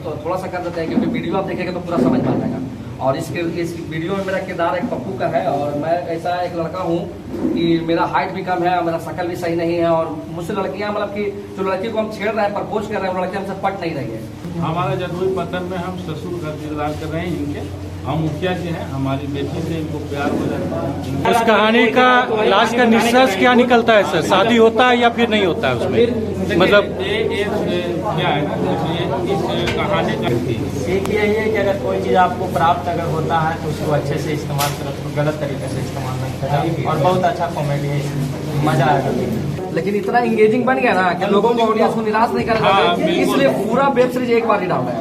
तो थोड़ा सा कर देते हैं, क्योंकि वीडियो आप देखेंगे तो पूरा समझ में आ जाएगा। और इस वीडियो में मेरा किरदार एक पप्पू का है, और मैं ऐसा एक लड़का हूँ कि मेरा हाइट भी कम है, मेरा शक्ल भी सही नहीं है, और मुझसे लड़कियाँ मतलब कि जो लड़की को हम छेड़ रहे हैं, प्रपोज कर रहे हैं, वो लड़की हमसे पट नहीं रही है। हमारा जदोई पतन में हम ससुर का किरदार कर रहे हैं इनके। हम मुखिया जी हैं, हमारी बेटी से इनको प्यार हो जाता है। उस कहानी का लास्ट का निष्कर्ष क्या निकलता है सर? शादी होता है या फिर नहीं होता है उसमें? मतलब ये क्या है ना, इस कहानी का सीख यही है कि अगर कोई चीज़ आपको प्राप्त अगर होता है तो उसको अच्छे से इस्तेमाल करो, उसको गलत तरीके से इस्तेमाल नहीं करें। और बहुत अच्छा कॉमेडी है, मजा आएगा। लेकिन इतना इंगेजिंग बन गया ना कि लोगों को ऑडियंस को निराश नहीं कर सकते, इसलिए पूरा वेब सीरीज एक बार ही डाल रहा है।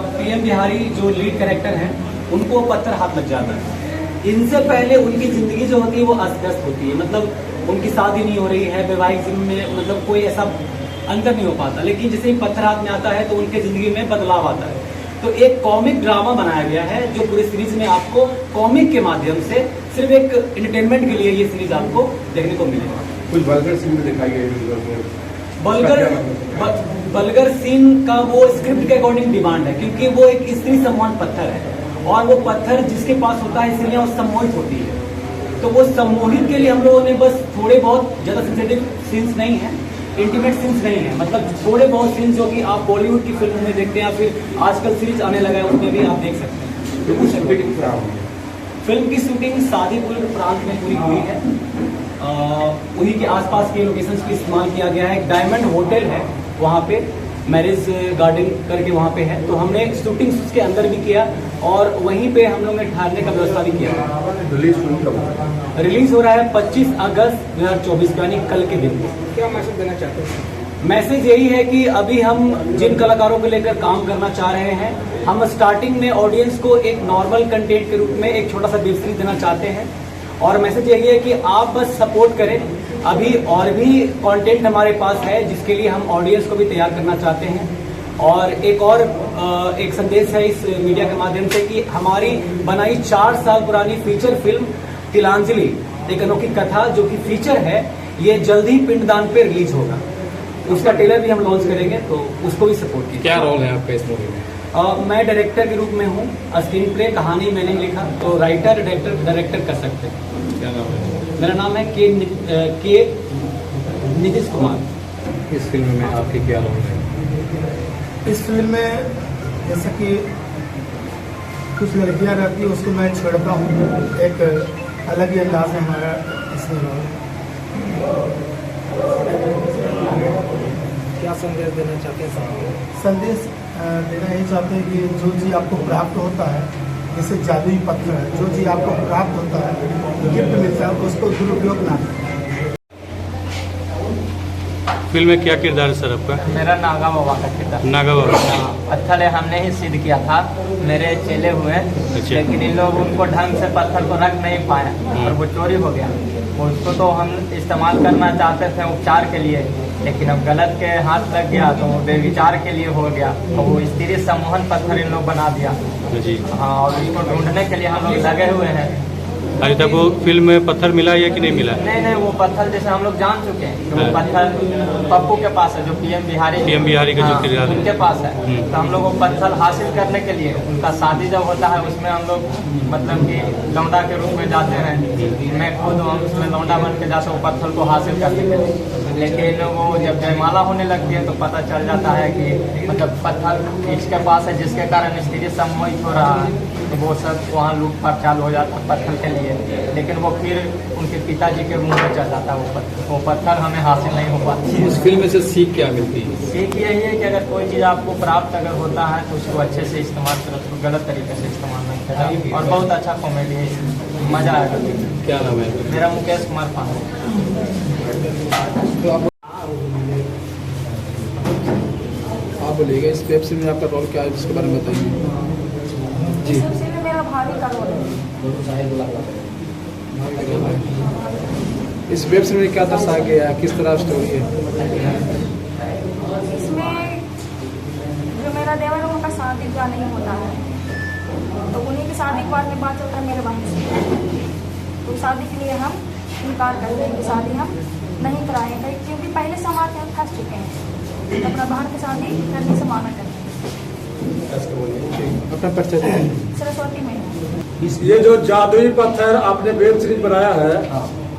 पीएम बिहारी जो लीड कैरेक्टर हैं उनको पत्थर हाथ लग जाता है। इनसे पहले उनकी जिंदगी जो होती है वो अस्त व्यस्त होती है, मतलब उनकी शादी नहीं हो रही है, वैवाहिक जीवन में मतलब कोई ऐसा अंतर नहीं हो पाता। लेकिन जैसे ही पत्थर हाथ में आता है तो उनके जिंदगी में बदलाव आता है। तो एक कॉमिक ड्रामा बनाया गया है जो पूरे सीरीज में आपको कॉमिक के माध्यम से सिर्फ एक एंटरटेनमेंट के लिए ये सीरीज आपको देखने को मिलेगा। कुछ वल्गर सीन भी दिखाई गई, बल्गर सीन का वो स्क्रिप्ट के अकॉर्डिंग डिमांड है, क्योंकि वो एक स्त्री सम्मान पत्थर है, और वो पत्थर जिसके पास होता है स्त्रियां वो सम्मोहित होती है। तो वो सम्मोहित के लिए हम लोगों ने बस थोड़े बहुत ज्यादा सेंसिटिव सीन्स नहीं है, इंटीमेट सीन्स नहीं है, मतलब थोड़े बहुत सीन्स जो कि आप बॉलीवुड की फिल्मों में देखते हैं या फिर आजकल सीरीज आने लगा है उसमें भी आप देख सकते हैं। फिल्म की शूटिंग शादीपुर प्रांत में पूरी हुई है। वही के आसपास के लोकेशंस भी इस्तेमाल किया गया है। एक डायमंड होटल है वहाँ पे, मैरिज गार्डन करके वहाँ पे है, तो हमने शूटिंग उसके अंदर भी किया और वहीं पे हम लोग ने ठहरने का व्यवस्था भी किया। रिलीज हो रहा है 25 अगस्त 2024 यानी कल के दिन। क्या मैसेज देना चाहते हैं? मैसेज यही है कि अभी हम जिन कलाकारों को लेकर काम करना चाह रहे हैं, हम स्टार्टिंग में ऑडियंस को एक नॉर्मल कंटेंट के रूप में एक छोटा सा वेब सीरीज देना चाहते हैं, और मैसेज यही है कि आप बस सपोर्ट करें। अभी और भी कंटेंट हमारे पास है जिसके लिए हम ऑडियंस को भी तैयार करना चाहते हैं। और एक संदेश है इस मीडिया के माध्यम से कि हमारी बनाई 4 साल पुरानी फीचर फिल्म तिलांजलि, एक अनोखी कथा जो कि फीचर है, ये जल्द ही पिंडदान पे रिलीज होगा। उसका ट्रेलर भी हम लॉन्च करेंगे, तो उसको भी सपोर्ट कीजिए। क्या रोल है आपका इस मूवी में? मैं डायरेक्टर के रूप में हूँ। स्क्रीन प्ले कहानी मैंने लिखा, तो राइटर डायरेक्टर कर सकते हैं। क्या नाम है? मेरा नाम है के नीतीश कुमार। इस फिल्म में आपके क्या रोल है? इस फिल्म में जैसे कि कुछ लड़कियां रहती है उसको मैं छेड़ता हूँ, एक अलग ही अंदाज है हमारा इसमें रोल। क्या संदेश देना चाहते हैं? संदेश देना यही चाहते हैं कि जो चीज़ आपको प्राप्त होता है, जैसे जादुई पत्थर है, जो चीज़ आपको प्राप्त होता है, गिफ्ट मिलता है, उसको दुरुपयोग ना करें। फिल्म में क्या किरदार है सर आपका? मेरा नागा बाबा का किरदार। नागा बाबा। पत्थर हमने ही सिद्ध किया था, मेरे चेले हुए, लेकिन इन लोग उनको ढंग से पत्थर को रख नहीं पाए और वो चोरी हो गया। उसको तो हम इस्तेमाल करना चाहते थे उपचार के लिए, लेकिन अब गलत के हाथ लग गया तो वो बेविचार के लिए हो गया, तो वो स्त्री सम्मोहन पत्थर इन लोग बना दिया जी। हाँ, और इसको ढूंढने के लिए हम लोग लगे हुए हैं। अभी तक वो फिल्म में पत्थर मिला है या कि नहीं मिला? नहीं, वो पत्थर जैसे हम लोग जान चुके हैं, वो पत्थर पप्पू के पास है, जो पीएम बिहारी का जो किरदार उनके पास है। तो हम लोग वो पत्थर हासिल करने के लिए, उनका शादी जब होता है उसमें हम लोग मतलब कि लौंडा के रूप में जाते हैं। मैं खुद हम उसमें लौंडा बन के जाते वो पत्थर को हासिल करने के लिए, लेकिन वो जब जयमाला होने लगती है तो पता चल जाता है कि मतलब पत्थर इसके पास है, जिसके कारण स्त्री सम्मोहित हो रहा है, तो वो सब वहाँ लूट पाट चालू हो जाता है पत्थर के लिए। लेकिन वो फिर उनके पिताजी के मुंह में चल जाता है वो पत्थर हमें हासिल नहीं हो पाती। इस फिल्म से सीख क्या मिलती है? सीख यही है कि अगर कोई चीज़ आपको प्राप्त अगर होता है तो उसको अच्छे से इस्तेमाल करो, उसको गलत तरीके से इस्तेमाल नहीं करें। और बहुत अच्छा कॉमेडी है, मजा आएगा। क्या नाम है? मेरा मुकेश कुमार पांडे। तो आप बोलिएगा इस वेब सीरीज में आपका रोल क्या है, जिसके बारे में बताइए जी। मेरा भाभी का रोल है। इस वेब सीरीज में क्या दर्शाया गया है, किस तरह स्टोरी है? इसमें जो मेरा देवर है उनका शादी ब्याह नहीं होता है, शादी के बाद में बात होता है मेरे भाई से, तो शादी के लिए हम इनकार करते हैं कि शादी हम नहीं कराएंगे, क्योंकि पहले से हमारे यहाँ फंस चुके हैं, तो अपना बहन की शादी करने से माना करते हैं। अपना परिचय दें। सरस्वती में ये जो जादुई पत्थर आपने वेब सीरीज बनाया है,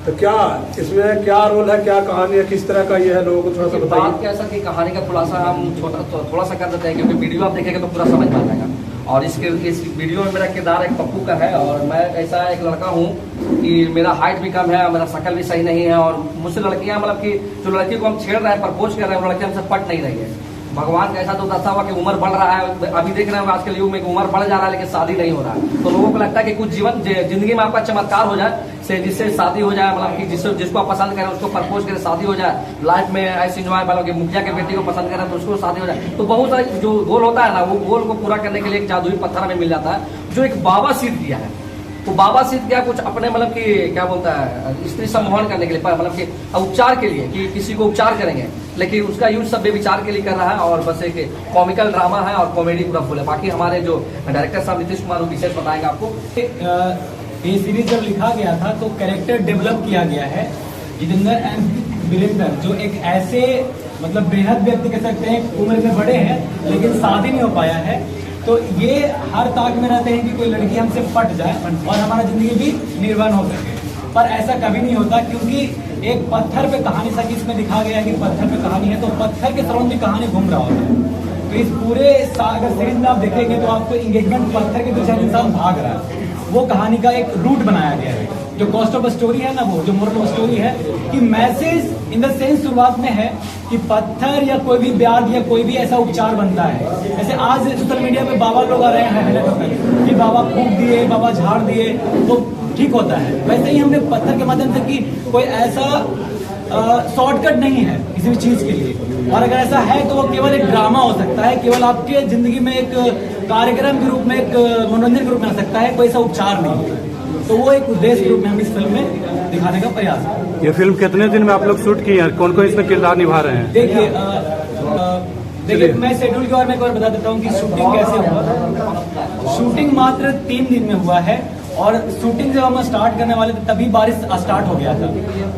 तो क्या इसमें क्या रोल है, क्या कहानी है, किस तरह का ये है, लोगों को थोड़ा सा बताइए। बात क्या सर कि कहानी का खुलासा हम थोड़ा सा कर देते हैं, क्योंकि वीडियो आप देखेंगे तो पूरा समझ में आ जाएगा। और इस वीडियो में मेरा किरदार एक पप्पू का है, और मैं ऐसा एक लड़का हूँ कि मेरा हाइट भी कम है, मेरा शक्ल भी सही नहीं है, और मुझसे लड़कियाँ मतलब कि जो लड़की को हम छेड़ रहे हैं, प्रपोज कर रहे हैं, वो लड़की हमसे पट नहीं रही है। भगवान का ऐसा तो दशा हुआ कि उम्र बढ़ रहा है, अभी देख रहे हैं आज के युग में उम्र बढ़ जा रहा है लेकिन शादी नहीं हो रहा है। तो लोगों को लगता है कि कुछ जिंदगी में आपका चमत्कार हो जाए, जिससे शादी हो जाए, मतलब कि जिसको आप पसंद करें उसको प्रपोज करें, शादी हो जाए, लाइफ में ऐसे इंजॉय, मतलब कि मुखिया के बेटी को पसंद करें तो उसको शादी हो जाए। तो बहुत सारे जो गोल होता है ना, वो गोल को पूरा करने के लिए एक जादुई पत्थर हमें मिल जाता है, जो एक बाबा सिद्ध किया है। तो बाबा सिद्ध क्या कुछ अपने मतलब कि क्या बोलता है, स्त्री सम्मोहन करने के लिए, मतलब कि उपचार के लिए, कि किसी को उपचार करेंगे, लेकिन उसका यूज सब विचार के लिए कर रहा है। और बस एक कॉमिकल ड्रामा है और कॉमेडी पूरा फुल है। बाकी हमारे जो डायरेक्टर साहब नीतीश कुमार विशेष बताएंगे आपको। ये सीरीज जब लिखा गया था तो कैरेक्टर डेवलप किया गया है जितेंद्र एंड वीरेंद्र, जो एक ऐसे मतलब बेहद व्यक्ति कह सकते हैं, उम्र में बड़े हैं लेकिन शादी नहीं हो पाया है। तो ये हर ताक में रहते हैं कि कोई लड़की हमसे पट जाए और हमारा जिंदगी भी निर्वाण हो सके, पर ऐसा कभी नहीं होता, क्योंकि एक पत्थर पे कहानी सा इसमें दिखा गया है कि पत्थर पे कहानी है, तो पत्थर के सराउंड भी कहानी घूम रहा होता है। तो इस पूरे अगर सीरीज में आप देखेंगे तो आपको इंगेजमेंट पत्थर के पीछे इंसान भाग रहा है, वो कहानी का एक रूट बनाया गया है। जो कॉस्ट ऑफ स्टोरी है ना, वो जो मोरल ऑफ स्टोरी है कि मैसेज इन द सेंस शुरुआत में है कि पत्थर या कोई भी ब्याज या कोई भी ऐसा उपचार बनता है। जैसे आज सोशल मीडिया पे बाबा लोग आ रहे हैं कि बाबा फूंक दिए, बाबा झाड़ दिए तो ठीक होता है, वैसे ही हमने पत्थर के माध्यम से कि कोई ऐसा शॉर्टकट नहीं है किसी भी चीज के लिए, और अगर ऐसा है तो वो केवल एक ड्रामा हो सकता है, केवल आपके जिंदगी में एक कार्यक्रम के रूप में, एक मनोरंजन के रूप में आ सकता है, कोई ऐसा उपचार नहीं। तो वो एक उद्देश्य के रूप में हम इस फिल्म में दिखाने का प्रयास है। ये फिल्म कितने दिन में आप लोग शूट किए हैं, कौन कौन इसमें किरदार निभा रहे हैं? देखिए मैं शेड्यूल के बारे में एक बार बता देता हूँ कि शूटिंग कैसे हुआ। शूटिंग मात्र 3 दिन में हुआ है, और शूटिंग जब हम स्टार्ट करने वाले थे तभी बारिश स्टार्ट हो गया था,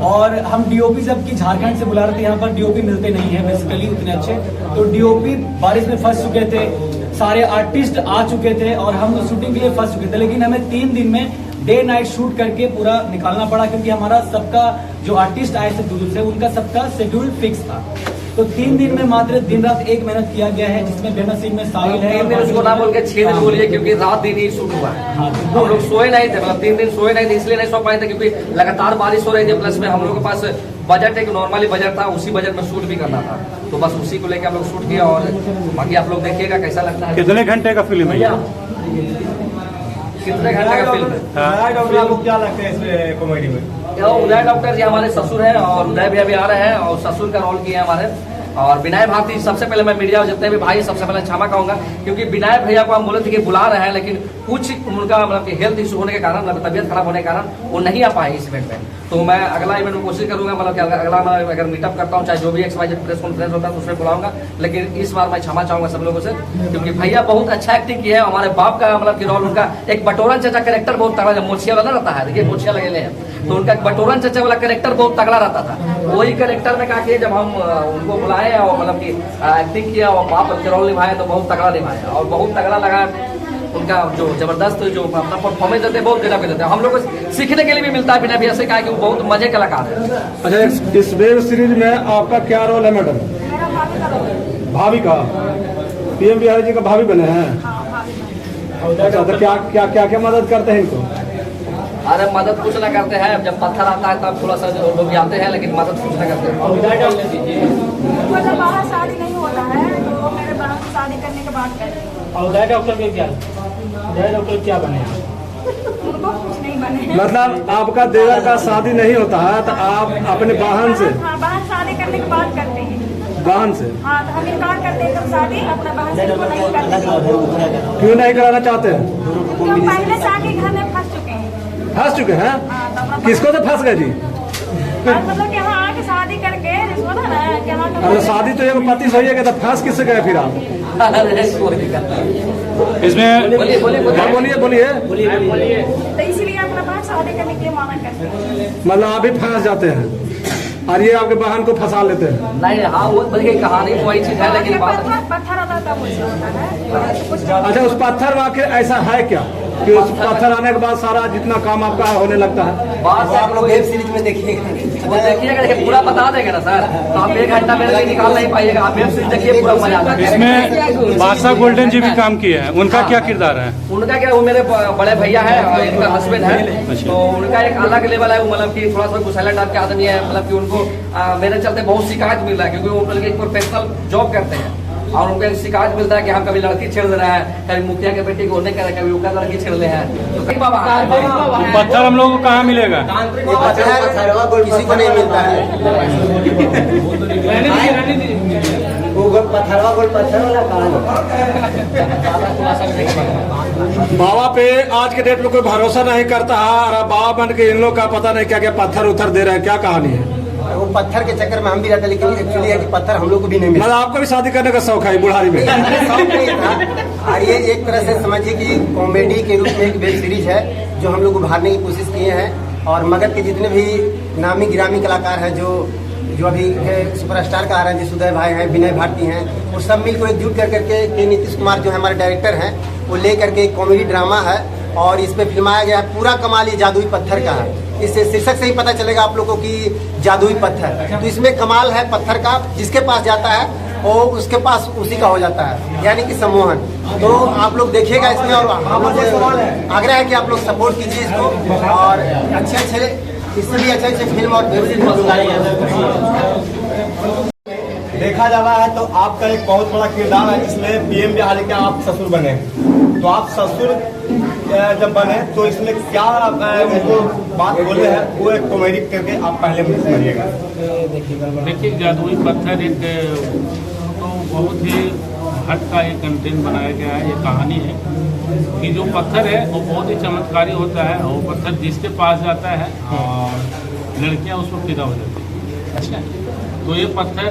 और हम डीओपी जबकि झारखंड से बुला रहे थे, यहाँ पर डीओपी मिलते नहीं है बेसिकली उतने अच्छे, तो डीओपी बारिश में फंस चुके थे, सारे आर्टिस्ट आ चुके थे और हम शूटिंग के लिए फंस चुके थे। लेकिन हमें 3 दिन में डे नाइट शूट करके पूरा निकालना पड़ा, क्योंकि हमारा सबका जो आर्टिस्ट आए थे दूर से उनका सबका शेड्यूल फिक्स था। तो 3 दिन में मात्र दिन रात एक मेहनत किया गया है, जिसमें बेना सिंह में साहिल है। 3 दिन उसको ना बोल के 6 दिन बोलिए, क्योंकि रात दिन ही शूट हुआ है। हम लोग सोए नहीं थे, मतलब 3 दिन सोए नहीं थे, इसलिए नहीं सो पाए थे क्योंकि लगातार बारिश हो रही थी, प्लस में हम लोग के पास बजट एक नॉर्मली बजट था, उसी बजट में शूट भी करना था, तो बस उसी को लेकर हम लोग शूट किया। और बाकी आप लोग देखिएगा कैसा लगता है। कितने घंटे का फिल्म है? कितने घंटे का फिल्म है? डॉक्टर आपको क्या लगता है इस कॉमेडी में? उदय डॉक्टर जी हमारे ससुर हैं, और उदय भी अभी आ रहे हैं, और ससुर का रोल किया हमारे। और विनय भारती, सबसे पहले मैं मीडिया जितने भी भाई सबसे पहले क्षमा कहूंगा, क्योंकि विनय भैया को हम बोले थे कि बुला रहे हैं, लेकिन कुछ उनका मतलब कि हेल्थ इशू होने के कारण, मतलब तबियत खराब होने के कारण वो नहीं आ पाए इस इवेंट में। तो मैं अगला इवेंट में कोशिश करूंगा, मतलब कि अगला मैं अगर मीटअप करता हूं, चाहे जो भी XYZ प्रेस कॉन्फ्रेंस होता है तो उसमें बुलाऊंगा, लेकिन इस बार मैं क्षमा चाहूंगा सब लोगों से, क्योंकि भैया बहुत अच्छा एक्टिंग किया है। हमारे बाप का मतलब कि रोल, उनका एक बटोरन चाचा कैरेक्टर बहुत तगड़ा, जब मोछिया वाला रहता है, देखिए मोछिया लगे हैं, तो उनका बटोरन चाचा वाला कैरेक्टर बहुत तगड़ा रहता था। वही कैरेक्टर में कहा कि जब हम उनको बुलाए और मतलब कि एक्टिंग किया और बाप के रोल निभाया तो बहुत तगड़ा निभाया, और बहुत तगड़ा लगा उनका जो जबरदस्त जो अपना परफॉर्मेंस देते हैं, बहुत देना भी देते हैं। हम लोग को सीखने के लिए भी मिलता है बिना भी, ऐसे कहा कि वो बहुत मजे कलाकार है। अच्छा, इस वेब सीरीज में आपका क्या रोल है मैडम? मेरा भाभी का रोल है। भाभी का? PM बिहारी जी का भाभी बने हैं? हाँ, भाभी। अच्छा, तो क्या मदद करते हैं इनको? अरे मदद कुछ ना करते हैं, जब पत्थर आता है तब थोड़ा सा लोग भी आते हैं, लेकिन मदद कुछ ना करते हैं। उनको जब बाहर शादी नहीं होता है तो मेरे बहन की शादी करने के बाद करते हैं। और उदय डॉक्टर के क्या? उदय डॉक्टर क्या बने? उनको कुछ नहीं बने। मतलब आपका देवर का शादी नहीं होता है तो आप अपने बहन से? हाँ, बहन शादी करने के बाद करते हैं। बहन से? हाँ, तो हम इनकार करते हैं, तब शादी अपना बहन से उनको नहीं करते। क्यों नहीं कराना चाहते हैं? क्योंकि हम पहले से आके घर में फंस चुके हैं। फंस चुके हैं? हाँ, तो अपना किसको तो फंस गए जी? मतलब कि यहाँ आके शादी करके रिश्वत है ना कि यहाँ अरे शादी तो एक पति सही है कि फंस किससे गए फिर आप? इसमें बोलिए बोलिए बोलिए बोलिए बोलिए। तो इसलिए अपना बहन शादी करने के लिए माना करते हैं। मतलब आप भी फंस जाते हैं और ये आपके बहन को फंसा लेते हैं? नहीं, हाँ वो बल्कि कहानी तो वही चीज है, लेकिन बात पत्थर आता था मुझसे होता है। अच्छा, उस पत्थर वाकई ऐसा है क्या कि उस पत्थर आने के बाद सारा जितना काम आपका होने लगता है? बात आप लोग वेब सीरीज में देखिएगा, वो देखिएगा, देखिए पूरा बता देगा ना सर, तो आप 1 घंटा मेरे लिए निकाल नहीं पाइएगा। आप वेब सीरीज देखिए, पूरा मजा आता है। इसमें बादशाह गोल्डन जी भी काम किए हैं, उनका क्या किरदार है? उनका क्या, वो मेरे बड़े भैया है और इनका हस्बैंड है, तो उनका एक अलग लेवल है। वो मतलब कि थोड़ा सा गुस्सैला टाइप के आदमी है, मतलब कि उनको मेरे चलते बहुत शिकायत मिल रहा है, क्योंकि वो मतलब एक प्रोफेशनल जॉब करते हैं और उनको एक शिकायत मिलता है कि हम कभी लड़की छेड़ दे रहा है, कभी मुखिया के बेटी को नहीं कर रहे, कभी उनका लड़की छेड़ ले हैं। तो कई बाबा पत्थर हम लोगों को कहाँ मिलेगा? किसी को नहीं मिलता है। बाबा पे आज के डेट में कोई भरोसा नहीं करता है और बाबा बन के इन लोग का पता नहीं क्या क्या पत्थर उथर दे रहे हैं, क्या कहानी है? वो पत्थर के चक्कर में हम भी रहते, लेकिन एक्चुअली है कि पत्थर हम लोग को भी नहीं मिला। मतलब आपको भी शादी करने का शौक है बुढ़ारी में? शौक नहीं था, और ये एक तरह से समझिए कि कॉमेडी के रूप में एक वेब सीरीज है जो हम लोग उभारने की कोशिश किए हैं। और मगध के जितने भी नामी गिरामी कलाकार हैं, जो अभी सुपरस्टार कहा रहे हैं, जैसे उदय भाई हैं, विनय भारती हैं, वो सब मिल को एकजुट कर करके नीतीश कुमार जो हमारे डायरेक्टर हैं, वो ले करके कॉमेडी ड्रामा है और इस पे फिल्माया गया है। पूरा कमाल ये जादुई पत्थर का है। इस शीर्षक से ही पता चलेगा आप लोगों को कि जादुई पत्थर, तो इसमें कमाल है पत्थर का। जिसके पास जाता है वो उसके पास उसी का हो जाता है, यानी कि सम्मोहन। तो आप लोग देखिएगा इसमें, और आग्रह है कि आप लोग सपोर्ट कीजिए इसको, और अच्छे इससे भी अच्छे फिल्म और देखा जा रहा है। तो आपका एक बहुत बड़ा किरदार है जिसमें पीएम बिहारी के आप ससुर बने, तो आप ससुर जब बने तो इसमें क्या उनको बात बोले हैं, वो एक कॉमेडी करके आप पहले मुझे सुनाइएगा। देखिए, जादुई पत्थर एक तो बहुत ही हट का एक कंटेंट बनाया गया है। ये कहानी है कि जो पत्थर है वो बहुत ही चमत्कारी होता है, और पत्थर जिसके पास जाता है और लड़कियां उसको फिदा हो जाती है। अच्छा, तो ये पत्थर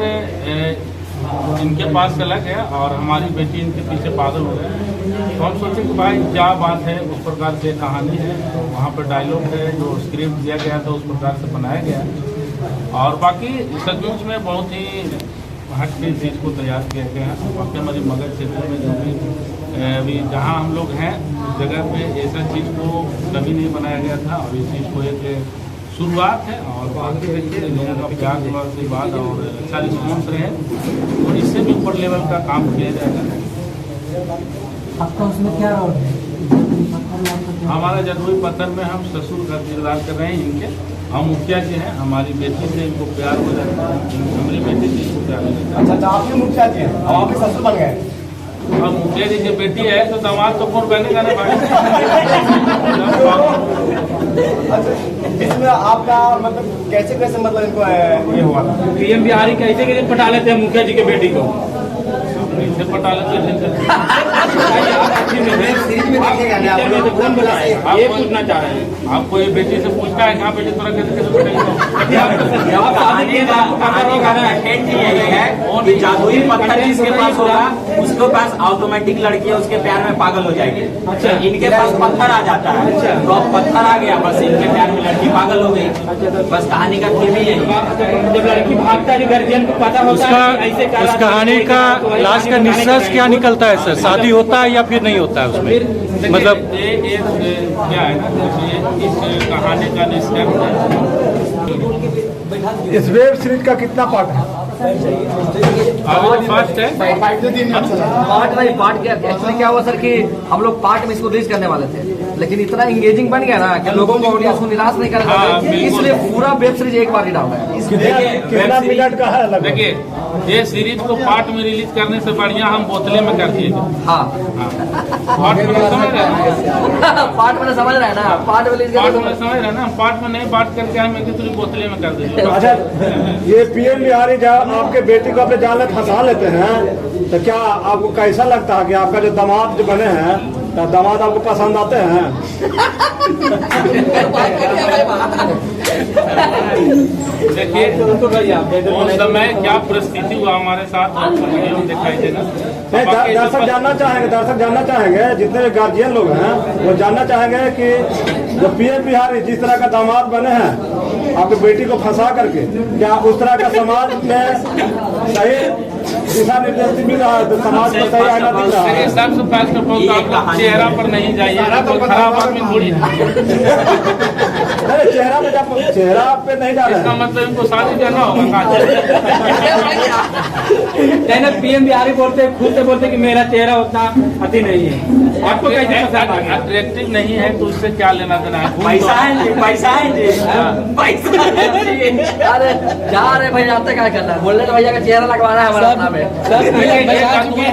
इनके पास चला गया और हमारी बेटी इनके पीछे पागल हो गया। तो हम सोचे कि भाई क्या बात है, उस प्रकार से कहानी है। तो वहाँ पर डायलॉग है, जो स्क्रिप्ट दिया गया था उस प्रकार से बनाया गया। और बाकी सचमुच में बहुत ही हट के चीज़ को तैयार किया गया है। बाकी हमारी मगध क्षेत्र में जो भी अभी जहाँ हम लोग हैं उस जगह पे ऐसा चीज़ को कभी नहीं बनाया गया था, और इस चीज़ को एक शुरुआत है। और बाकी देखिए लोगों का प्यार थोड़ा सी बात और अच्छा रिस्पॉन्स रहे, और इससे भी ऊपर लेवल का काम किया जाएगा। आपका उसमें क्या रोल है? हमारा जादुई पत्थर में हम ससुर का किरदार कर रहे हैं इनके। हम मुखिया जी हैं, हमारी बेटी से इनको प्यार हो जाता है, हमारी बेटी से इनको प्यार हो जाता है। अच्छा, आपके मुखिया जी हैं, अब आपके ससुर बन गए। अब मुखिया जी की बेटी है तो दामाद तो कौन बनेगा ना भाई। इसमें आपका मतलब कैसे मतलब इनको ये हुआ था? पीएम बिहारी कैसे पटा लेते हैं मुखिया जी के बेटी को? कैसे पटा लेते कौन बोला है? ये पूछना चाह रहे हैं। आपको ये बेटी से पूछता है कहाँ बेटी तोरा कैसे कि जादुई पत्थर जिसके पास होगा उसके पास ऑटोमेटिक लड़की है, उसके प्यार में पागल हो जाएगी। अच्छा, इनके पास पत्थर आ जाता है। अच्छा, तो अब पत्थर आ गया, बस इनके प्यार में लड़की पागल हो गई। बस कहानी का थीम ही है। जब लड़की भागता है गार्जियन को पता होता है ऐसे उस कहानी का लास्ट का निष्कर्ष क्या निकलता है सर? शादी होता है या फिर नहीं होता है उसमें? मतलब ये क्या है ना, इस कहानी का निष्कर्ष इस वेब सीरीज का कितना पार्ट है? फर्स्ट है पार्ट नहीं, पार्ट क्या एक्चुअली क्या हुआ सर कि हम लोग पार्ट में इसको रिलीज करने वाले थे, लेकिन इतना इंगेजिंग बन गया ना कि लोगों को ऑडियंस को निराश नहीं कर सकते, इसलिए पूरा वेब सीरीज एक बार ही डाल रहा है। कितना मिनट का है? देखिए, ये सीरीज को पार्ट में रिलीज करने से बढ़िया हम बोतले में कर दिए। हाँ, पार्ट में समझ रहे हैं, पार्ट में समझ रहे हैं ना, पार्ट में रिलीज पार्ट में समझ रहे हैं ना, पार्ट में नहीं बात करके हम तुझे बोतले में कर देंगे। अच्छा, ये पीएम बिहारी जब आपके बेटी को अपने जाल में फंसा लेते हैं तो क्या आपको कैसा लगता है कि आपका जो दामाद जो बने हैं दामाद आपको पसंद आते हैं? देखिए उस समय क्या परिस्थिति हुआ हमारे साथ दिखाई देगा। दर्शक जानना चाहेंगे जितने भी गार्जियन लोग हैं वो जानना चाहेंगे कि जो पीएम बिहारी जिस तरह का दामाद बने हैं आपकी बेटी को फंसा करके, क्या उस तरह का समाज में सही दिशा निर्देश मिल रहा है? तो समाज को सही आना दिख रहा है? सबसे पहले चेहरा पर नहीं जाइए, तो खराब आदमी थोड़ी है। चेहरा पे नहीं जा रहा है, इसका मतलब इनको शादी करना होगा। पीएम बिहारी बोलते खुद से बोलते कि मेरा चेहरा उतना अति नहीं है, आपको कैसे अट्रैक्टिव नहीं है तो उससे क्या लेना देना है? पैसा है, पैसा है अरे जा रहे भैया, आपसे क्या करना है? बोलने तो भैया का चेहरा लगवाना है हमारा नाम है।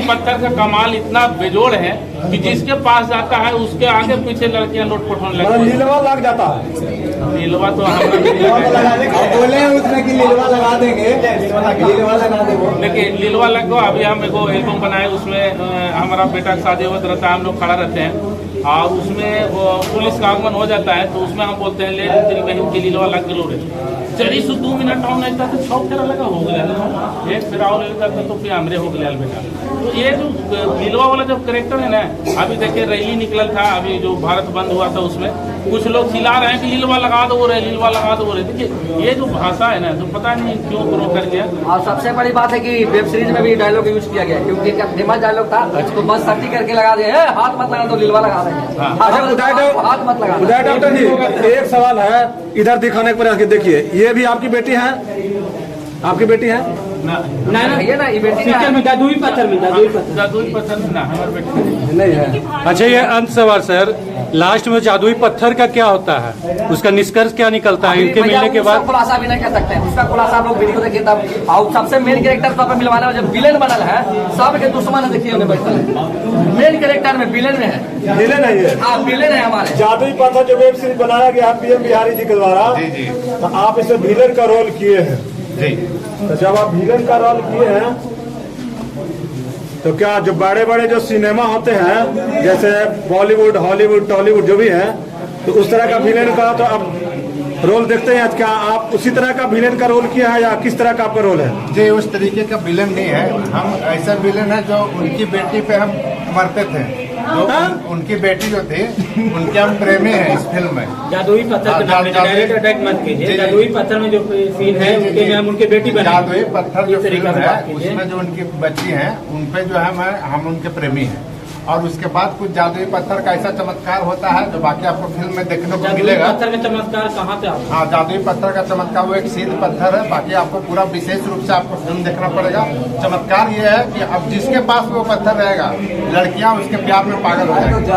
पत्थर का कमाल इतना बेजोड़ है कि जिसके पास जाता है उसके आगे पीछे लड़कियां लुटपुट होने लगती है। लीलवा लग जाता है। लीलवा तो बोले हैं उसमें कि लीलवा लगा देंगे, लीलवा लगा देंगे। देखिए लीलवा लग गो। अभी हम एगो एल्बम बनाए, उसमें हमारा बेटा का शादी होता रहता है, हम लोग खड़ा रहते हैं और उसमें वो पुलिस का आगमन हो जाता है तो उसमें हम बोलते हैं ले तेरी बहन की लीलवा लग गलो रे। चली सो 2 मिनट टाउन नहीं था तो 6 फेरा लगा हो गया, एक फेरा और लेता था तो फिर हमरे हो गया बेटा। तो ये जो लीलवा वाला जो करेक्टर है ना, अभी देखिए रैली निकल था, अभी जो भारत बंद हुआ था उसमें कुछ लोग चिल्ला रहे हैं कि लीलवा लगा दो रे, लीलवा लगा दो रे। देखिए ये जो भाषा है ना, तो पता नहीं क्यों ग्रो कर गया। और सबसे बड़ी बात है कि वेब सीरीज में भी डायलॉग यूज किया गया, क्योंकि इनका फेमस डायलॉग था तो बस सर्टी करके लगा दिए, हाथ मत लगा तो लीलवा लगा देंगे। हाथ मत लगा। उदय डॉक्टर जी, एक सवाल है इधर दिखाने के प्रयास। देखिए ये भी आपकी बेटी है, आपकी बेटी है ना ये बेटी जादुई पत्थर में जादुई पत्थर ना हमारे बेटे नहीं है। अच्छा ये अंत सवाल सर, लास्ट में जादुई पत्थर का क्या होता है, उसका निष्कर्ष क्या निकलता है इनके मिलने के बाद? खुलासा भी नहीं कर सकते हैं, उसका खुलासा आप लोग वीडियो देखिए तब। और सबसे मेन कैरेक्टर तो मिलवाने में जब विलेन बनल है, सबके दुश्मन है, देखिए उन्हें बैठा है मेन कैरेक्टर में, विलेन में है। विलेन है ये? हाँ विलेन है हमारे। जादुई पत्थर जो वेब सीरीज बनाया गया पीएम बिहारी जी के द्वारा, तो आप इसमें विलेन का रोल किए हैं। तो जब आप विलेन का रोल किए हैं तो क्या जो बड़े बड़े जो सिनेमा होते हैं जैसे बॉलीवुड, हॉलीवुड, टॉलीवुड जो भी है, तो उस तरह का विलेन का तो अब रोल देखते हैं, क्या आप उसी तरह का विलेन का रोल किया है या किस तरह का आपका रोल है? जी उस तरीके का विलेन नहीं है, हम ऐसा विलेन है जो उनकी बेटी पे हम मरते थे, जो उनकी बेटी जो थी उनके हम प्रेमी हैं इस फिल्म में। जादुई पत्थर डायरेक्ट अटैक मत कीजिए, जादुई पत्थर में जो सीन है उनके में हम उनके बेटी बने। जादुई पत्थर जो फिल्म है उसमें जो उनकी बच्ची हैं उन पे जो है हम उनके प्रेमी हैं। और उसके बाद कुछ जादुई पत्थर का ऐसा चमत्कार होता है जो बाकी आपको फिल्म में देखने को मिलेगा। पत्थर का चमत्कार कहाँ पे? हाँ जादुई पत्थर का चमत्कार वो एक सीध पत्थर है, बाकी आपको पूरा विशेष रूप से आपको फिल्म देखना पड़ेगा। चमत्कार ये है कि अब जिसके पास वो पत्थर रहेगा लड़कियां उसके प्यार में पागल हो जाएंगी।